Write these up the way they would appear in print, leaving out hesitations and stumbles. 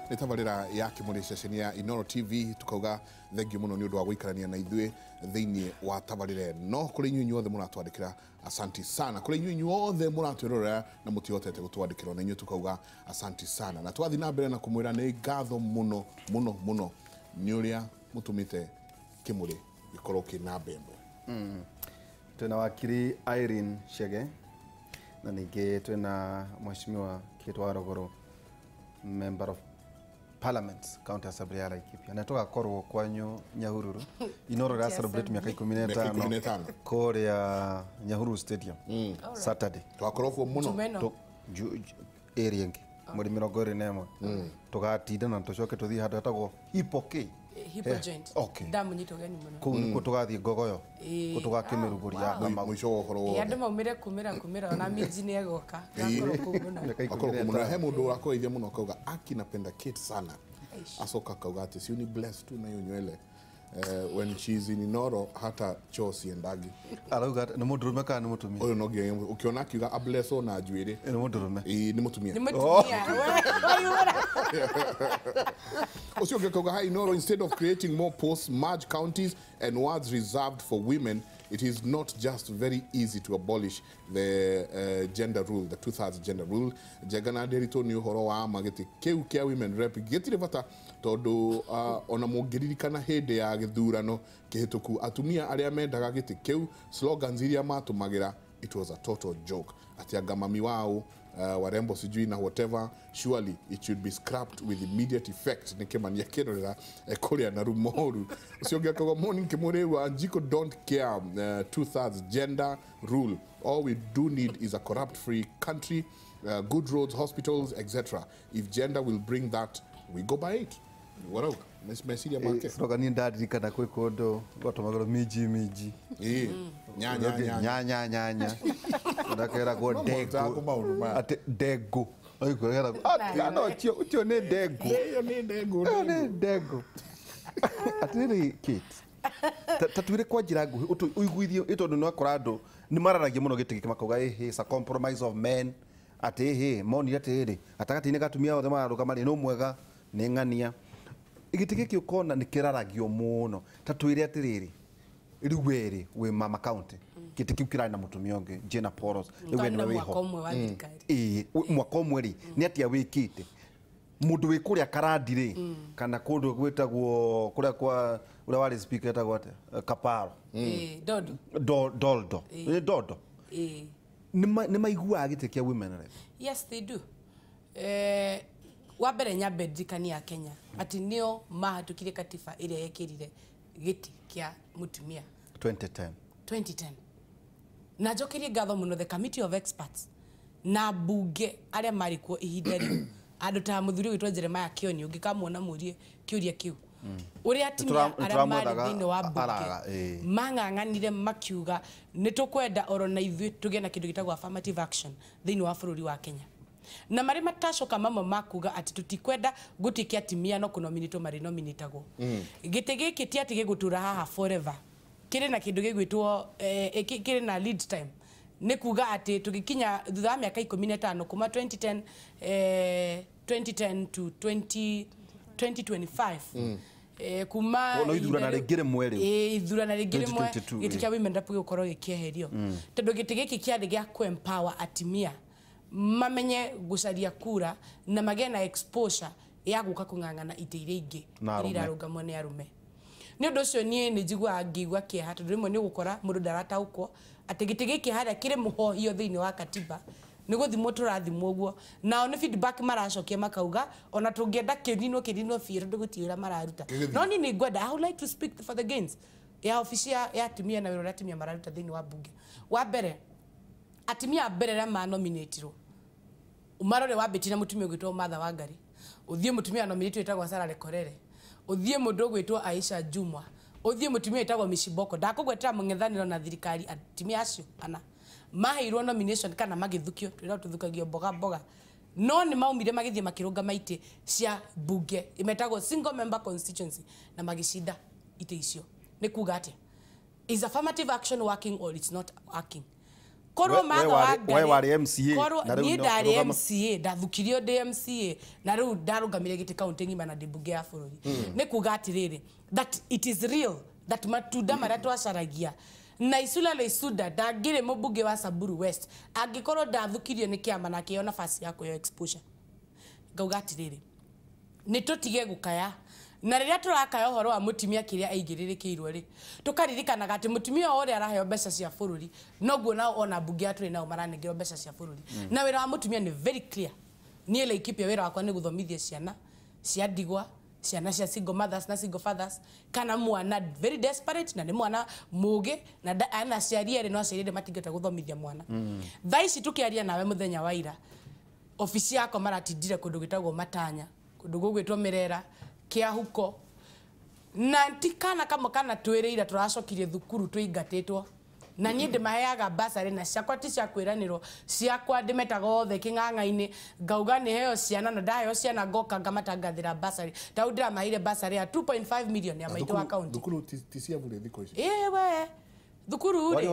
ni tabarira ya Kimuri ceceni ya Inooro TV tukauga thengio muno ni undu wa guikarania na ithuĩ thĩinĩ wa tabarira no kuri inyu inyuothe muratwandikira asanti sana kuri inyu inyuothe muratwirorera na mutihotete gutwandikira na inyu tukauga asanti sana na twathi na mbere na kumwira ni ngatho muno ni uria mutumite Kimuri gikorwo kina mbembo twina wakiri Irene Chege na ningi twina mheshimiwa Kitwa Rogoro member of Parliament County Assembly ya Laikipia na tugakorwo kwanyu Nyahururu Inooro ra celebrate miaka 15 korea Nyahururu Stadium Saturday twakorwo muno area ingi muri 21 tugatinda na tucoke tuthii handu hatagwo hipoke Hippo joint. Okay. Damu nyito gani muno. Ku tugathie ngogoyo. Ku tugakimiruguria na mwisho gukoro. Andu maumire kumira na miji ni egoka. Gakoro kumuna. Akoro kumuna he mundu urakoithia muno kauga aki napenda Kate sana. Asoka kauga ati si uni bless tu na nywele. When she's in Inooro hata choo siendagi. Arauga ni mundurume kana ni mutumia. Oyo no ge ukiona akiuga a bless ona ajuire. Ni mundurume. Ni mutumia. Ni mutumia. Also Inooro, instead of creating more posts, merge counties and wards reserved for women, it is not just very easy to abolish the gender rule, the 2/3 gender rule. Jagana derito ni uhoro wa magete keu kia women rep getire bata todo ona mugiririkana hende ya githurano kihituku atumia aria mendaga giti keu slogans iria matumagira it was a total joke ati agamami wao warembo sijui na whatever, surely it should be scrapped with immediate effect. Nikemania kerora korea na rumoru usiongea kwa morning Kimuri wa Njiko don't care 2/3 gender rule. All we do need is a corrupt free country, good roads, hospitals, etc. If gender will bring that, we go by it. Warau mesiria market slogan ni ndadirikana kwe kondo gotomagoro miji nyanya ndakera go dego ate dego ayikora no tio ne dego atiri kit tatwire kwa jirangu uiguithio itondu no akorado ni mararagia muno gitigike makauga is a compromise of men ate moni ate atagati-ini gatumia othe mararuka mari no mwega ni ng'ania igitigike ukona ni kiraragio muno tatwire atiriri riwere we mama county kitikiukira na mutumia onge Jena Poros ewe ni weho mwaka umwe ri ni atia wikite mundu wi kuria karandire kana kundu gwetagwo kuria kwa ura wari speaker etagwo ate Kaparo dodo ni maigua agitikia women rep. Yes they do. Wabere nyambendikani ya Kenya ati nio mahatukire katiba iria yekirire giti kia mutumia 2010 na jokirie ngatho muno the committee of experts na bunge aria marikuo ihinda riu andu ta muthuri witwa Jeremiah Kioni ungikamwona murie kiuria kiu uria atimia aria mari thini wa bunge mang'ang'anire makiuga nitukwenda oro na ithuĩ tuge na kindu gitagwo affirmative action thini wa bururi wa Kenya na mari matashoka mamwe makuga ati tutikwenda gutikia atimia no kunominitwo mari nominitagwo gite giki ti ati gigutura haha forever kire na kindu gigwitwo kire na lead time ni kuga ati tugikinya thutha wa miaka 15 kuma 2010 to 2025 kuma no ithurana rigire mweri ithurana rigire mwe gitikia women rep gukorwo gikieherio tondu giti giki kiari gia ku empower atimia mamenye gucaria kura na magena exposure ya guka kung'ang'ana ite iria ingi irarungamwo ni arume ni undu ucio nie ni njigua ngigwa kieha tondu rimwe ni gukora mundu darataukwo ati giti giki haria kire muhohio thiini wa katiba ni guthimwo turathimwo guo nao ni feedback maracokia makauga ona tungienda kirinwo fiero ndugutiira mararuta no ni ngwenda I would like to speak for the gains ya ofisi ya atimia na wira atimia mararuta thiini wa bunge wa mbere atimia mbere ma nominatirwo umarore wabitina mutumia gwitwo Martha Wangari uthie mutumia nominated etagwo Sarah Lekorere uthie mundu gwitwo Aisha Jumwa uthie mutumia etagwo Mishiboko ndakugwetera mung'ethaniro na thirikari atimia acio ana maheirwo nomination kana magithukio twira tuthukagio boga no ni maumire magithie makirunga maite cia bunge imetagwo single member constituency na magishinda ite icio ni kuga atia is affirmative action working or it's not working korwo matho wa we wari MCA korwo ni ndari MCA ndathukirio ndi MCA na riu ndarungamire giti kaunti ngima na ndibunge ya bururi ni kuga atiriri that it is real that matunda maria twacaragia na Isula Leisuda ndangire mubunge wa Samburu West angikorwo ndathukirio ni kiama na kiona nafasi yako yo exposure ngauga atiriri ni tutige gukaya na riria turakaya horo wa mutumia kiria aigiririkiirwo ri tukaririkanaga ati mutumia ore araheo mbeca cia bururi noguo na ona bunge aturi nao maranengero mbeca cia bururi na wira wa mutumia ni very clear nie Laikipia wira wakwa ni guthomithia ciana cia ndigwa ciana cia single mothers na single fathers kana mwana very desperate na ni mwana muge na ana ciariere no aciarire matingeta guthomithia mwana thaici tukiaria nawe muthenya wa ira ofisi yako maratindire kundu gitagwo Matanya kundu gugwitwo Mirera kia huko na ntikana kama kana twereira turacokirie thukuru tuingatitwo na nie ndimaheaga basari na ciakwa ti cia kwiraniro ciakwa ndimetaga othe king'ang'a-ini ngauga ni heo ciana na ndaheo ciana ngoka ngamatangathira basari tau ndiramahire basari ya 2.5 million ya maitũ account thukuru ti cia bure thiko ici we thukuru ri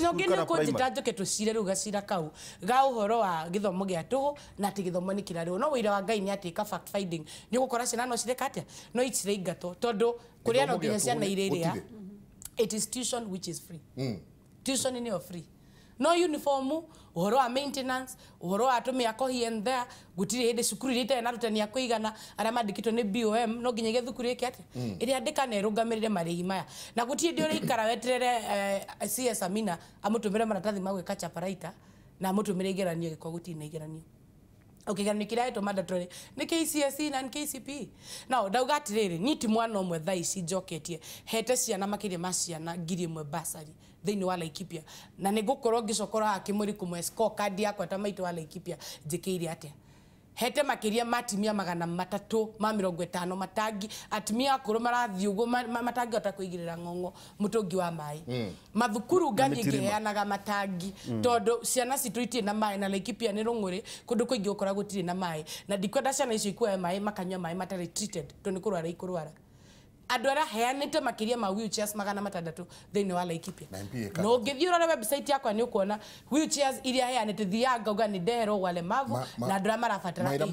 nyongine ko titanjoke tucire ruga cira kau ga uhoro wa githomo gia tuhu na ati githomo ni kirari no wira wa Ngai ni ati ka fact finding ni gukora ciana no cireka atia no itire ingato tondu kuria no nginya ciana ireria it is tuition which is free tuition ni free no uniform uhoro wa maintenance uhoro wa atumia ako here and there gutire hinde cukuru rite na rutani akuigana aria mandikitwo ni BOM no nginya gethukuru iki ati iri andika na irungamirire marihi maya na gutie ndi uri ikara weterere CS Amina amutumire maratathi magwika chaparaita na amutumire igeranio giko gutina igeranio ukigeranio kiraitwo mandatory ni KCSE na KCP now ndauga atiriri niti mwana omwe thaici njoketie hete ciana makiria maciana ngiri imwe basari thiini wa Laikipia na nigukorwo ngicokora Kimuri kumwe scorecard yakwa ta maitu wa Laikipia njikire atia hete makiria matimia 350 matangi atimia akuru marathi ugo matangi atakuigirira ng'ong'o mutungi wa mai mathukuru ngani ngiheanaga matangi tondu ciana cituitie na mai na Laikipia ni runguri kundu kuingi ukora gutire na mai na ndikwenda ciana icio ikue mai makanywa mai matari treated to ni kurwara ikurwara andu ara heanite makiria ma wheelchairs 600 thiini wa Laikipia no ngithiura website yakwa ni ukuona wheelchairs iria heanite thianga uga ni ndehero wale mavu na andu ara marabatara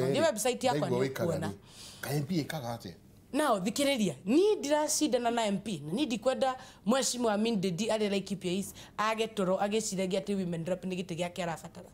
ngi website yakwa ni ukuona MP kagate now thikiriria ni ndiracindana na MP na ni ndikwenda mheshimiwa Mindedi ari Laikipia is age toro agiciragia ati women rep ni giti giake arabatara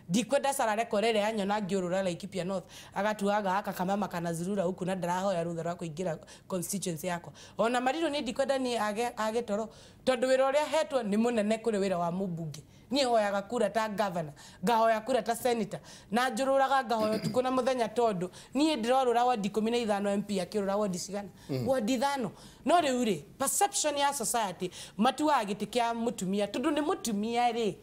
ndikwenda sarare korere anyona ngiurura Laikipia North agatuaga aka kama kana zurura huku na ndarahoya rutha rwa kuingira constituency yako ona mariro ni ndikwenda ni age toro tondu wira uria hetwo ni munene kuri wira wa mubunge ni hoyaga kura ta governor ngahoya kura ta senator na njururaga ngahoya tukuna muthenya tondu ni ndirorura wa 15 MP akirura wa disigana wa dithano no riu ri perception ya society matuaga gitikia mutumia tondu ni mutumia ri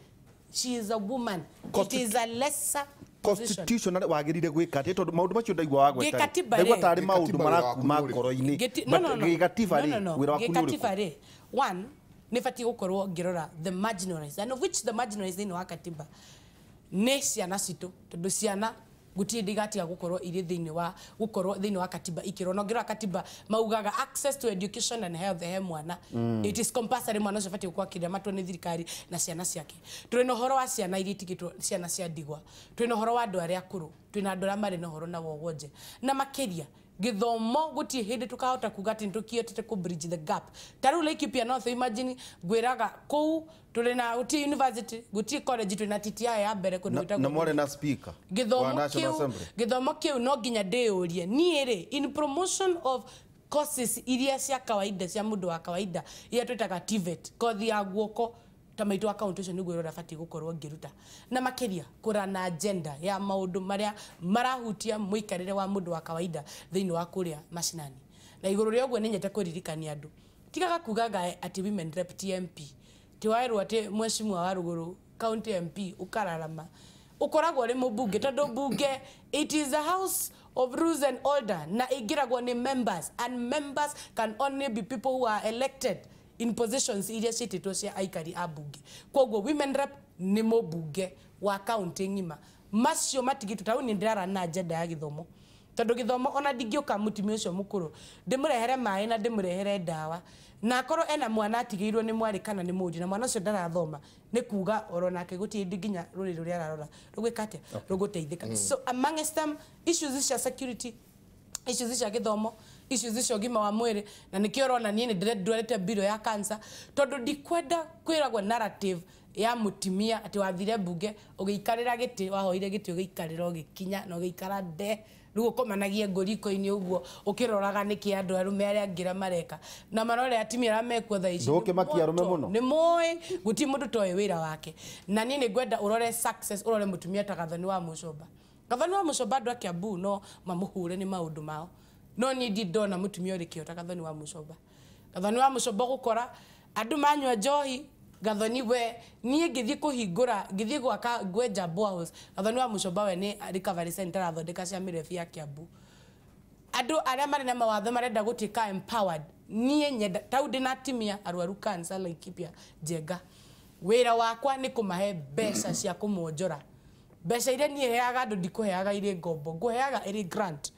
she is a woman. It is a lesser constitutional wagirire gwika ati tondu maundu macio ndaigwa wagweta ndaigwa tari maundu marakuma ngoro-ini gigatiba ri wira waku ni uriku one ni fati gukorwo ngirora the marginalized and of which the marginalized in wakatiba ne ciana citu tondu ciana gutie ndigatiga gukorwo iri thiini wa gukorwo thiini wa katiba ikiro no ngira katiba maugaga access to education and health he mwana it is compulsory mwana ucio fati gukwakiria matwo ni thirikari na ciana ciake turi no horo wa ciana iri tikitwo ciana cia ndigwa turi no horo wa andu aria akuru turi na andu aria mari no horo na wogonje na makiria githomo gutie hindi tukahota kuga ati tukiotete ku bridge the gap taru Laikipia North imagine gwiraga kou turi na uti university gutie college turi na TTI ya mbere kundu gitagwo na more na speaker githomo kiu no nginya ndeurie ni iri in promotion of courses iria cia kawaida cia mundu wa kawaida iria twitaga TVET kothi ya guoko tamaitu account ucio niguo rafati gukorwo ngiruta na makiria kurana agenda ya maundu maria marahutia muikarire wa mundu wa kawaida thiini wa kuria mashinani na iguru ria uguo ninyete kuririkania andu tigaga kugaga ati women rep TMP tiwairwo ati mheshimiwa wa ruguru county MP ukararama ukoragwo ri mubunge tondu bunge it is a house of rules and order na igiragwo ni members and members can only be people who are elected in positions iria cititwo cia aikari a bunge koguo women rep ni mubunge wa county ngima macio matigitu tau ni ndirara na agenda ya githomo tondu githomo ona ndingioka mutumia ucio mukuru ndimurehere mai na ndimurehere ndawa na korwo ena mwana atigirwo ni mwari kana ni mundi na mwana ucio ndarathoma ni kuga oro nake guti nginya ruri ruri ararora rugwikate ruguteithika so amongst them issues cia security issues cia githomo issues cia ugima wa mwiri na nikio urona nie ndurete biro ya cancer tondu ndikwenda kwiragwo narrative ya mutimia ati wathire bunge ugiikarira giti wahoire giti ugiikarira ugikinya na ugiikara de rugo komanagie ngoriko-ini uguo ukiroraga niki andu arume aria ngira mareka na marore atimia ramekwo tha ici nduke makiarume muno ni moy guti mundu toy wira wake na nie ni gwenda urore success urore mutumia ta Gathoni wa Mucomba Gathoni wa Mucomba andu a Kiambu no mamuhure ni maundu mao no ni ndona mutumia uri kio ta Gathoni wa Mucomba Gathoni wa Mucomba gukora andu manywa njohi Gathoni we nie ngithie kuhingura ngithie gwaka gwenja bows Gathoni wa Mucomba we ni recovery center athondeka cia mirefi ya Kiambu andu aria mari na mawatho marenda gutika empowered nie nyenda tau ndina atimia arwaru cancer Laikipia Njenga wira wakwa ni kumahe mbeca cia kumonjora mbeca iria nie heaga andu ndikuheaga iri ngombo nguheaga iri grant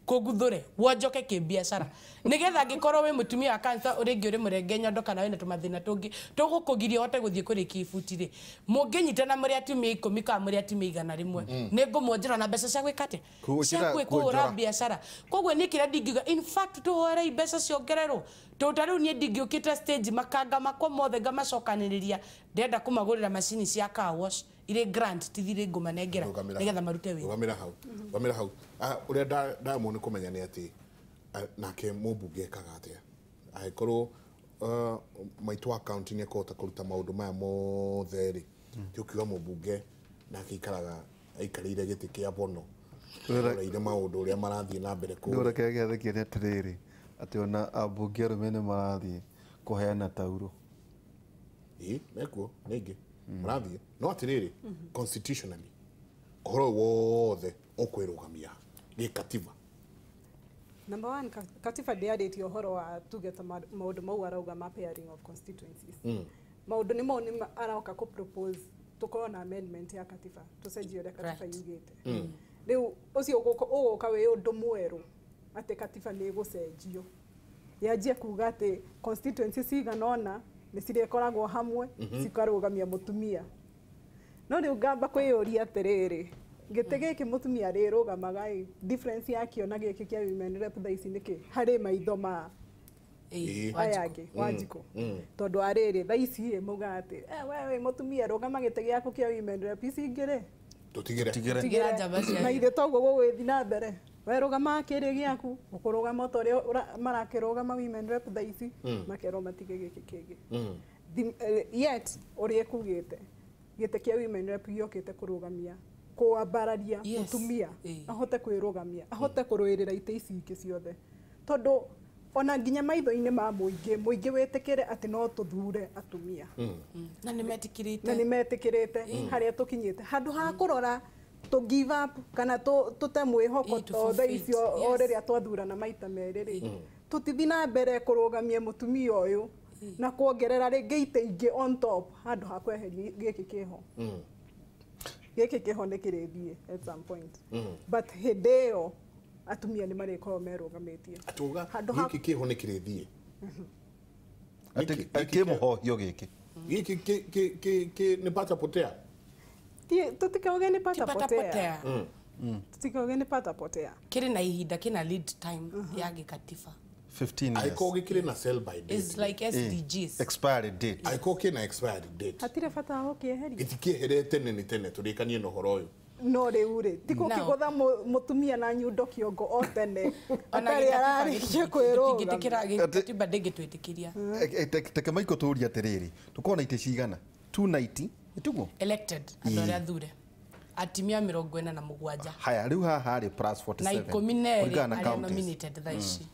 kuguthure wonjoke kibiashara nigetha ngikorwo we mutumia wa cancer uringi uri murenge nyondo kana wina tumathina tungi tugukugiria hote guthie kuri kibuti ri munginyitana muri atumia 10 ka muri atumia 100 rimwe ni ngumonjera na mbeca cia gwikate cia gwikura biashara kogwe ni kira ndingiga in fact tuhore mbeca ciongererwo tutariu nie ndingiukite stage makanga makwa mothe ngamacokaniriria ndenda kumagurira macini cia car wash ire grant tithire ngumanengera nigetha marute wira wamira hau uria ndamoni kumenya ni ati nake mubunge kagatia aikorwo maitu account ni akota kuruta maundu maya mothe ri tukiwa mubunge nake ikaraga aikarire giti kia bono ire maundu uria marathie na mbere ku ndora kege thikire atiriri ati ona abunge arume ni marathie kuheana tauro nekuo ningi marathie no atiriri constitutionally uhoro wothe ukwirugamia ni katiba Number 1, katiba ndiarĩtie ũhoro wa tuge ta maũndũ mau arauga ma pairing of constituencies. Maũndũ nĩ mau nĩ aroka ku propose tukorwo na amendment ya katiba tucenjie ũrĩa katiba yugĩte. Rĩu ũcio ũgũka wĩ ũndũ mwerũ atĩ katiba nĩ gũcenjio. Yanjie kuga atĩ constituencies ciganona nĩ cirĩkoragwo hamwe cikarũgamia mutumia. No rĩu ngamba kwĩyũria atĩrĩrĩ gĩtĩ gĩkĩ mutumia rĩrũgamaga difference yakio na gĩkĩ kĩa women rep tha ici nĩkĩ harĩ maitho ma ayangĩ Wanjikũ tondũ arĩrĩ tha ici mauga atĩ we mutumia rũgama gĩtĩ gĩaku kĩa women rep ici ingĩ tutigire njamba cia na ithe toguo gũgĩthi na mbere we rũgama kĩrĩ gĩaku ũkũrũgama o ta ũrĩa marakĩrũgama women rep tha ici makerwo matige gĩkĩ kĩngĩ yet ũrĩa kugĩte gĩtĩ kĩa women rep gĩokĩte kũrũgamia kuambararia mutumia ahote kwĩrũgamia ahote kũrũĩrĩra itĩ ici ingĩ ciothe tondu ona nginya maitho-inĩ ma mũingĩ wĩtĩkĩre atĩ no tũthure atumia na nĩ metĩkĩrĩte harĩa tũkinyĩte handũ ha kũrora to give up kana tũte mwĩhoko othe icio o rĩrĩa twathurana maita merĩ rĩ tũtithi na mbere kũrũgamia mutumia ũyũ na kuongerera rĩngĩ itĩ ingĩ on top handũ ha kweheria gĩkĩ kĩho gĩkĩ kĩho nĩ kĩrĩthiĩ at some point but hĩndĩ ĩyo atumia nĩ marĩkorwo merũgamĩtie atuga gĩkĩ kĩho nĩ kĩrĩthiĩ kĩmũhohio gĩkĩ nĩ pata potea tutikauge nĩ pata potea tutikauge nĩ pata potea kĩrĩ na ihinda kĩna lead time ya gĩkatiba 15 years aiko gikire na sell by date is like SDGs expiry date aiko kina expiry date hatire bata ho kieheria gitikiherete nene tene turikanie no horo uyu no riu ri tiko kigotha mutumia na nyundo kiongo o tene atari ararikia kwirwo gitikira gatiba ndingitwitikiria teke maiko turia atiriri tukona ite cigana 290 itugo elected andu aria thure atimia 47 haya riu haha hari plus 47 na 14 aria nominated tha ici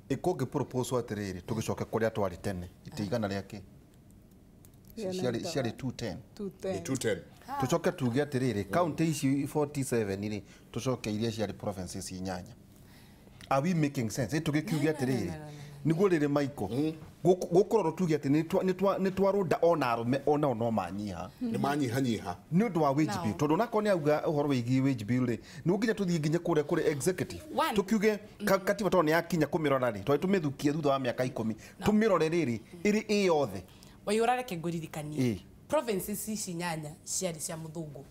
ikonge proposal atiriri tugicoke kuria twari tene itigana riake ciari 210 tucoke tuge atiriri county ici 47 iri tucoke iria ciari provinces inyanya are we making sense tugikiuge atiriri niguo riri maiko gukorwo tuge ati ni twarunda ona arume ona no manyiha ni manyiha ni undu wa wage bill tondu nako ni auga uhoro wigi wage bill ri ni nginya tuthie nginya kure executive tukiuge katiba to ni yakinya kumirora ri twa tumithukie thutha wa miaka 10 tumirore riri iri yothe wayurare ke nguririkanie provinces ici nyanya ciari cia muthungu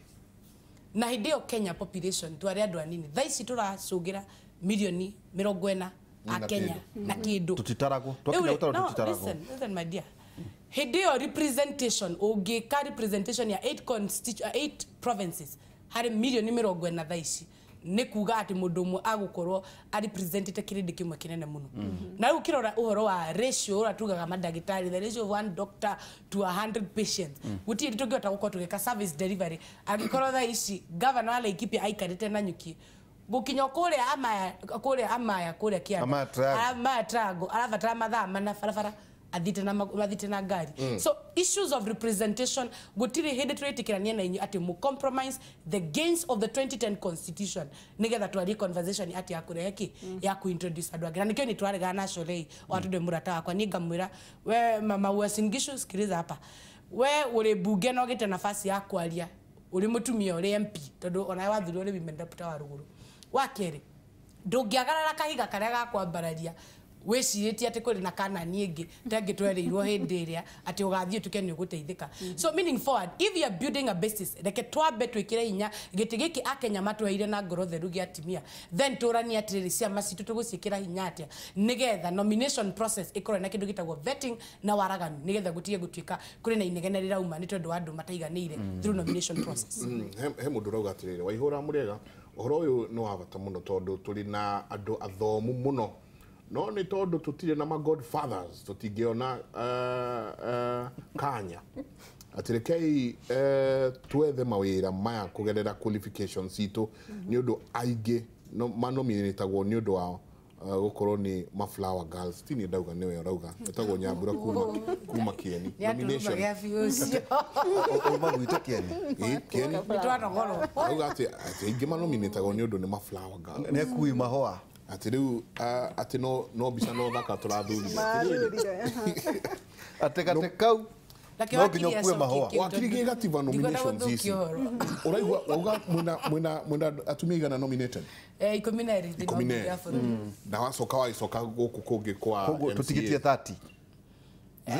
na hindi yo Kenya population twari andu anini thaici turacungira milioni 40 a Kenya na kindu tutitarago twakinya utaro tutitarago listen my dear hindi yo representation ungika representation ya 8 provinces hari milioni 40 thaici ni kuga ati mundu mwe agukorwo a representete kirindi kimwe kinene muno na riu kirora uhoro wa ratio ura tugaga madagitari the ratio of 1 doctor to 100 patients guti tungihota gukorwo tugika service delivery agikorwo thaici governor wa Laikipia aikarite na nyuki gukinya kuria amaya kianda amaya trago arabatara mathaa mana barabara athite na ngari so issues of representation gutiri hindi turitikirania na inyu ati mu compromise the gains of the 2010 constitution nigetha twari conversation ati akureki ya kuintroduce andu angi na nikio ni twarega nationally watu de murata wakwa ni ngamwira we mama Wasingishu sikiliza hapa we uri bunge no gite nafasi ya kwaria uri mutumia uri MP tondu ona wathuri uri women deputy wa ruguru wakeri ndungiagarara kahiga karia gakwambararia weciritie ati kuri na kana niingi tangi twerirwo hindi iria ati ugathie tukeni uguteithika so meaning forward if you are building a basis reke twambe twikire inya giti giki akenya matweire na ngoro theru gi atimia then turani atiriri cia macitu tugucikira hinya atia nigetha nomination process ikorwo na kindu gitagwo vetting na waraganu nigetha gutige gutuika kuri na inegene rirauma ni tondu andu mataiganire through nomination process he mundu rauga atiriri waihura murega uhoro uyu no abata muno tondu turi na andu athomu muno no ni tondu tutire na ma godfathers tutingiona kanya atirekei twethe mawira maya kugerera qualifications itu ni undu aige no manominatagwo ni undu wa gukorwo ni ma flower girls tini ndauga niwe urauga etagwo nyambura kuma kieni nomination oba gwita kieni kieni nitwarogoro urauga ati ingi manominatagwo ni undu ni ma flower girls ne kui mahoa ati riu ati no bisa no thaka turathuri atekate kau no nginya kuwe mahoa wakirige gativa nominations ici uraigwa wauga mwina atumia igana nominated 12 ya bũrũri na wacoka waicoka guku kungi kwa MCA tutigitie 30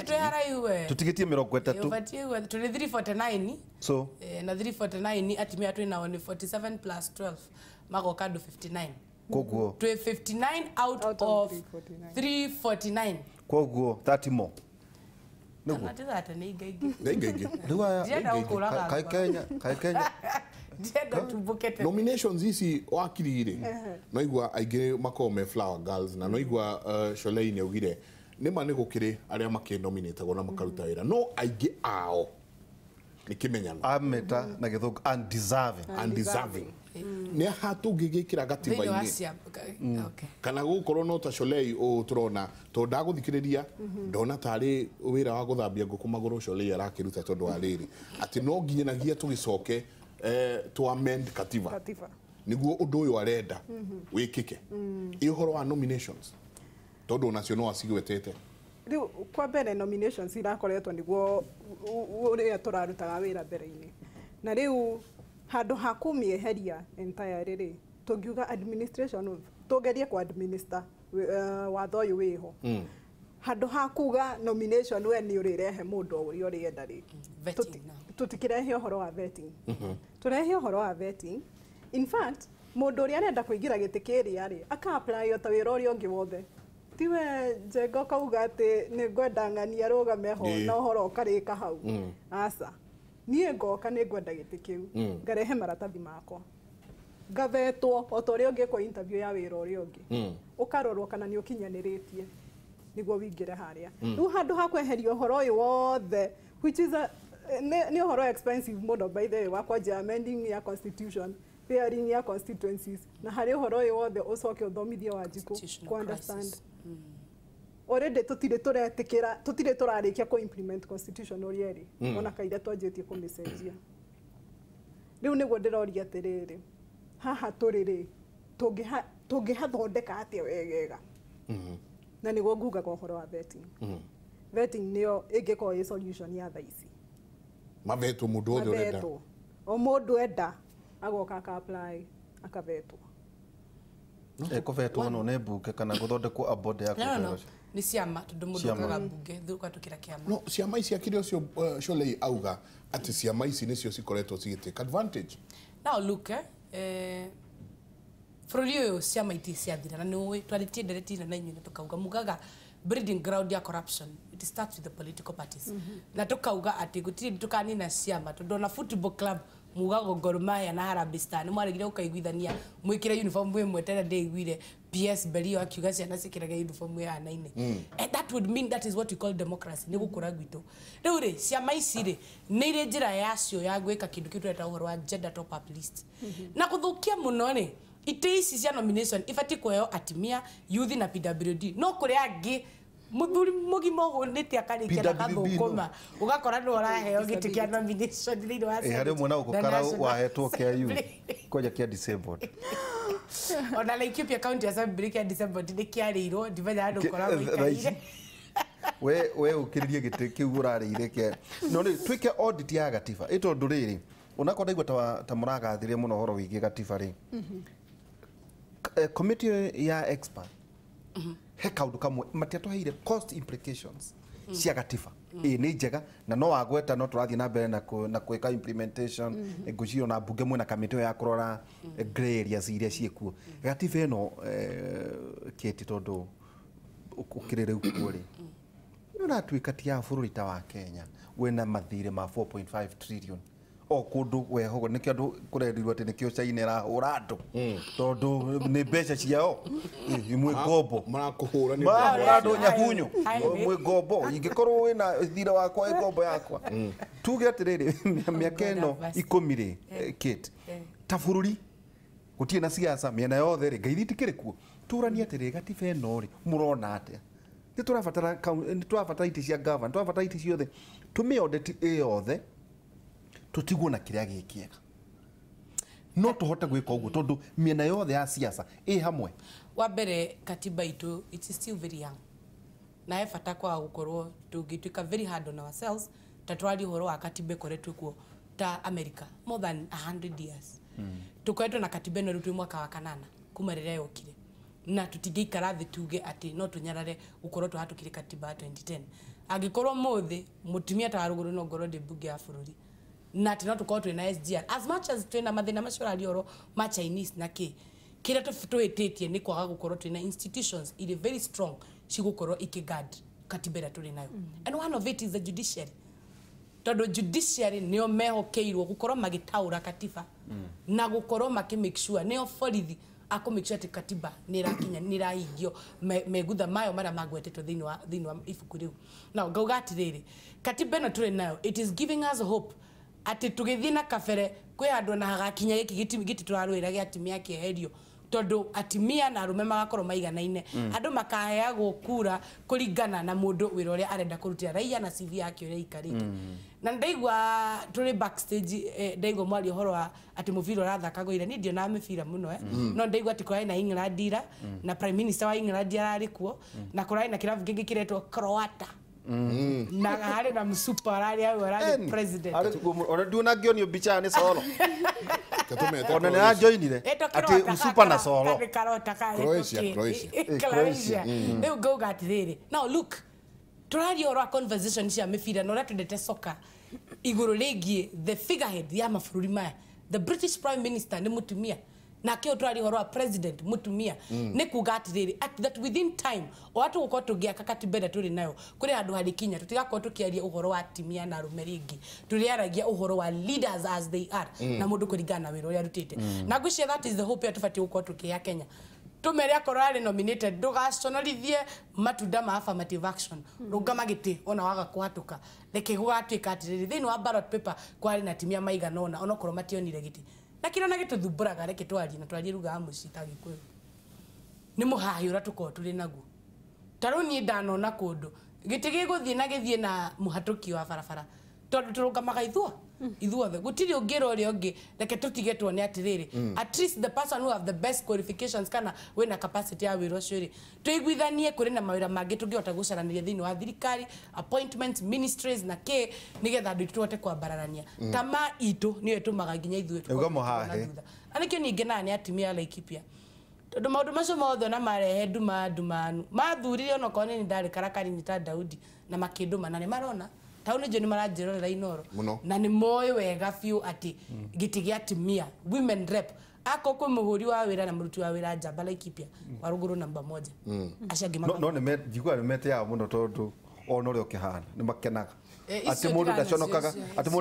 twehara tutigitie 30 ubatie tuli 349 so na 349 atimia twina ni 47 plus 12 magoka 59 koguo 59 out of 349 koguo 30 more nugu atata ni ingaingi riu aya kai Kenya Diego tubukete nominations ici wakirire no igwa aige makome flower girls na no igwa Sholeini ugire nima ni gukire aria makinominatagwo na makaruta wira no aige ao ni kimenyano ameta na githungu undeserving ni hatu gigikira gatiba-ini kana gukorwo no ta Sholei o turona to ndaguthikiriria ndona tari wira wa guthambia nguku maguru Sholei arakiruta tondu wa riri ati no nginyanagia tugicoke to amend katiba niguo undu uyu arenda wikike ihoro wa nominations tondu national asigwetete riu kwa mbere nominations irakoretwo niguo uria turarutaga wira mbere-ini na riu handu hakumieheria entirely ri tungiuga administration tugerie kwa administer watho uyu wiho handu hakuga nomination we ni urirehe mundu uria urienda ri tutikirehe uhoro wa vetting turehe uhoro wa vetting in fact mundu uria arenda kuingira giti kiria ri aka apply ta wira uria ungi wothe tiwe Njengo kauga ati ni ngwenda ng'ani arugame ho na uhoro ukarika hau asa nie ngoka ni ngwenda giti kiu ngarehe maratathi makwa ngavetwo otoria ungi kwa interview ya wira uria ungi ukarorwo kana ni ukinyaniretie niguo wingire haria riu handu hakweheria uhoro uyu wothe which is ni uhoro expensive muno by the way wakwa amending ya constitution pairing ya constituencies na hari uhoro uyu wothe ucoke uthomithie Wanjiku ku understand already tutire turarikia ku implement constitution urieri ona kaida twanjitie kumicenjia riu niguo ndiroria atiriri haha turiri tungihathondeka atia wegega na niguo nguga kwa uhoro wa vetting vetting nio ingĩkorwo ĩ solution ya thaa ici mavetwo mũndũ othe ũrenda o mũndũ enda agoka aka apply akavetwo kuvetwo no ne mbunge kana guthondekwo a board ya no ni ciama tondu mundu akaga mbunge thuka tukira kiama no ciama ici akiri ucio Sholei auga ati ciama ici nicio cikoretwo cigitake advantage now look for you ciama iti ciathira na ni twaritie nderetina na inyuĩ tukauga mugaga breeding ground ya corruption it starts with the political parties na tukauga ati gutiri tukanina ciama tondu na football club mugago Gor Mahia na Harambee Stars mwaregire ukaiguithania mwikire uniform imwe tena ndeiguire PS Berio akiuga ciana cikiraga uniform ya naine and that would mean that is what we call democracy ni gukura gwitu riu ri ciama ici ri ni ire njira yacio ya gwika kindu kitu eta uhoro wa gender top up list na kuthukia muno ri ite ici cia nomination ifati kuheo atumia youth na PWD no kuri angi muthuri mugimo honete akarikia na kathukuma ugakora ndo araheo giti kia nomination thini wa hari mwana ukukara wahetwo kia yu koja kia disabled ona la Ethiopia county assembly kia disabled ni kiarirwo ndivanya andu koragwo ikaire we ukiririe giti kiu urarire kia no ni twike audit ya gatiba ito nduriri unakonda igwa ta muragathire muno horo wigi gatiba ri committee ya expert he kaundu kamwe matiatwaheire cost implications cia gatiba ni njega na no wagweta no turathie na mbere na kweka implementation ngucio na bunge mwe na kamiti ya kurora gray areas iria ciekuo gatiba ino kiti tondu ukirire ukuri na twika tia bururi ta wa Kenya wena mathire ma 4.5 trillion o kundu weho nikio andu kurerirwo ati nikio China rahura andu tondu ni mbeca ciao imwe gombo marakuhura ni andu nyahunyu imwe gombo ingikorwo wina thira wakwa gombo yakwa tuge atiriri miaka ino 10 ri kit ta bururi gutie na siasa miena yothe ri ngeithi tikirikuo turani atiriri gatiba ino ri murona atia ni turabatara iti cia government turabatara iti ciothe tumi audit yothe tutigwo na kiria gikiega no tuhote gwika uguo tondu miena yothe ya siasa hamwe wa mbere katiba itu it is still very young na efata kwa gukorwo tungituika very hard on ourselves tatwari horo wa katiba koretwe kuo ta America more than 100 years tukoetwo na katiba no rutu mwaka wa 8 kuma rire yokire na tutigikara thi tuge ati no tunyarare gukorwo tuhatukire katiba 2010 agikorwo muthi mutumia ta ruguru no ngoro de buge ya bururi na tena tukorwo twina SGR as much as twina mathina macio arioro ma Chinese na kira twititie ni kwaga gukorwo twina institutions ile very strong cigukorwo ikiguard katibera tuli nayo and one of it is the judiciary tondu judiciary nio mehokeirwo gukorwo magitaura katiba na gukorwo make sure nio borithi ako make sure katiba nirakinya nirahingio megutha mayo mara magwetetwo thini wa ibuku riu now ngauga atiriri katiba no tuli nayo it is giving us hope ati tugithina kafere kwi andu na hagakinya giti turarwira gia atumia kieherio tondu atumia na arume magakorwo maiganaine andu makaheagwo kura kuringana na mundu wira uria arenda kurutira raia na CV yake uria ikarite na ndaigwa turi backstage ndaigwa mwali horo wa ati muvira urathaka goira ni ndio na mivira muno no ndaigwa ati kwa ina England ira na prime minister wa England arari kuo na kurai na kiravu kingi kiretwo Croata na hali na msupa rali au rali president ona nduna ngionio bicha ni solo ona ni ajoinire ati msupa na solo Croatia they go got there now look turari ora conversation cia mifira no ratendete soka iguru legie the figurehead ya mafururi maya the British prime minister ni mutumia na kio twari horo wa president mutumia ne kugatiriri at that within time o watu uko tugia kakatibeda turi nayo kuri andu harikinya tutigako tukiaria uhoro wa atumia na arume ringi turiaragia uhoro wa leaders as they are na mundu kurigana wiro ya rutite na gushia that is the hope ya tufati uko tukia Kenya tumeria korale nominated dugacionorithie matunda ma affirmative action rugamagiti ona waga kuhatuka leke gugatwika atiriri thini wa ballot paper kwari na atumia maigana ona onokorwo mationire giti na kiro na gitu thumburaga reke twari na twari ruga amucita gikwe ni muhahi ura tuko turi naguo taroni ndanona kundu giti giguthie na muhatuki wa barabara tondu turuga magaithwo ithuothe gutiri ungira uri ungi reke tutigetwo ni atiriri at least the person who have the best qualifications kana wina capacity ya wira ucio ri tuiguithanie kuri na mawira mangi tungihota gucaraniria thiini wa thirikari appointments ministries na ke nigetha andu tuote kwambararania tama itu niyo tumaga nginya ithuĩ uga muhahe anikio ninge na ni atumia Laikipia tondu maundu macio mothe na marehe ndumanu mathurire ono kone ni ndari karakari ni ta Daudi na makinduma na ni marona tauni je ni maranjirorera Inooro na ni moyo wega fiu ati giti gia atumia women rep ako kwe muhuri wa wira na muruti wa wira njamba Laikipia wa ruguru namba 1 aciangi no ni me jigwa ni mete ya muno tondu ono ri okihana ni makenaga ati mundu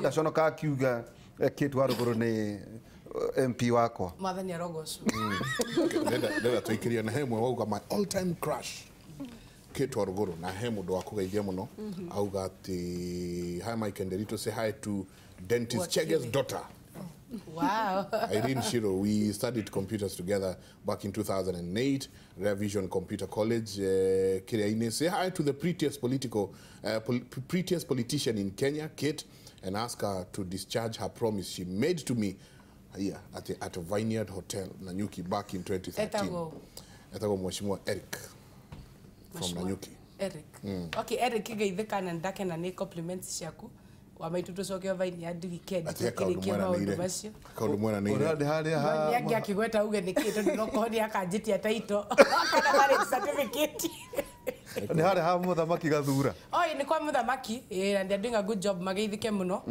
ndaconokaga kiuga kitu wa ruguru ni MP wakwa Mwathani arogocu ndenda tuikirie na hemwe wauga my all time crush Kate wa ruguru na he mundu wa kugeithia muno auga ati hi Mike and Derito, say hi to dentist Chege's daughter. Wow. Irene Shiro, we studied computers together back in 2008, Revision Computer College. Uteti-ini, say hi to the prettiest politician in Kenya, Kate, and ask her to discharge her promise she made to me here at a Vineyard Hotel, Nanyuki, back in 2013. Etago Mheshimiwa Eric from Nanyuki. Eric. Okay, Eric geithika na ndake na ni compliments ciaku. Wa maitu tucoke Vineyard weekend. Tukirikia maundu macio. Kaundu mwana ni. Uradi haria ha. Yangi akigweta uge ni kitu ndinokohoni akanjitia taito. Kana marriage certificate. Ni haria ha muthamaki gathura. Oi ni kwa muthamaki and they're doing a good job mageithike muno.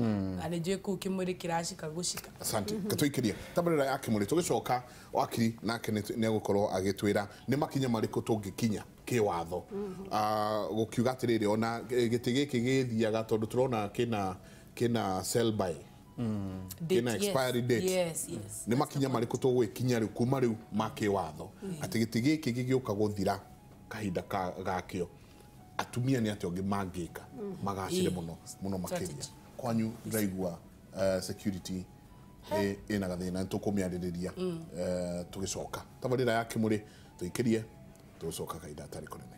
Ani njui ku Kimuri kirashika gushika. Asante. Katuikiria. Tabarira ya Kimuri tugicoka wakiri nake ni agukorwo agitwira ni makinya mariku tungikinya kiwatho gukiuga atiriri ona giti giki githiaga tondu turona kina sell by kina expiry date. Yes. Ni makinya mariku tugwikinya riu kuma riu makiwatho ati giti giki gigiuka guthira kahinda gakio atumia ni ati ongi mangika magacire muno makiria kwanyu ndaigua security ina gathina tukumiaririria tugicoka tabarira ya Kimuri tuikirie tucoka kahinda tari kunene.